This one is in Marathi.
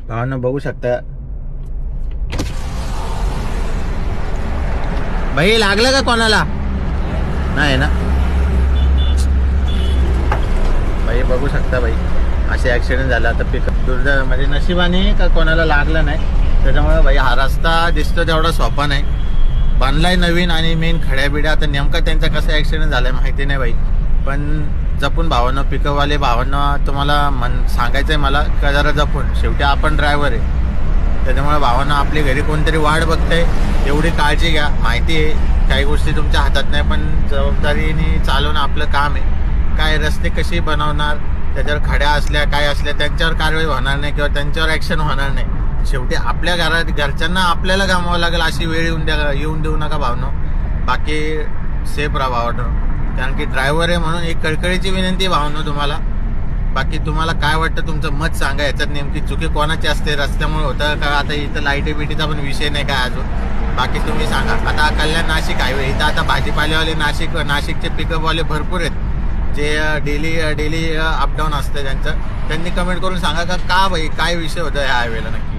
भावांना बघू शकता. भाई लागलं का कोणाला? नाही ना भाई, बघू शकता भाई असे ऍक्सिडेंट झाला. आता पिकअप दुर्दैव म्हणजे नशिबाने का कोणाला लागलं नाही. त्याच्यामुळे भाई हा रस्ता दिसतो तेवढा सोपा नाही. बांधलाय नवीन आणि मेन खड्या बिड्या. आता नेमका त्यांचा कसा ऍक्सिडेंट झालाय माहिती नाही भाई, पण जपून भावांना, पिकअपवाले भावांना तुम्हाला सांगायचंय मला का जरा जपून. शेवटी आपण ड्रायव्हर आहे, त्याच्यामुळे भावांना आपली घरी कोणतरी वाट बघतंय, एवढी काळजी घ्या. माहिती आहे काही गोष्टी तुमच्या हातात नाही, पण जबाबदारीने चालवणं आपलं काम आहे. काय रस्ते कसे बनवणार, त्याच्यावर खड्या असल्या काय असल्या त्यांच्यावर कारवाई होणार नाही किंवा त्यांच्यावर ॲक्शन होणार नाही. शेवटी आपल्या घरच्यांना आपल्याला गमावं लागेल अशी वेळ येऊन देऊ नका भावनो. बाकी सेफ राहा भावनो, कारण की ड्रायव्हर आहे म्हणून एक कळकळीची विनंती आहे भावनो तुम्हाला. बाकी तुम्हाला काय वाटतं, तुमचं मत सांगा. याच्यात नेमकी चुकी कोणाची असते, रस्त्यामुळे होतं का आता इथं लाईटी बिटीचा पण विषय नाही काय अजून. बाकी तुम्ही सांगा. आता कल्याण नाशिक हायवे इथं आता भाजीपालेवाले नाशिकचे पिकअपवाले भरपूर आहेत जे डेली अपडाऊन असतं त्यांचं. त्यांनी कमेंट करून सांगा का भाई काय विषय होता ह्या हायवेला नक्की.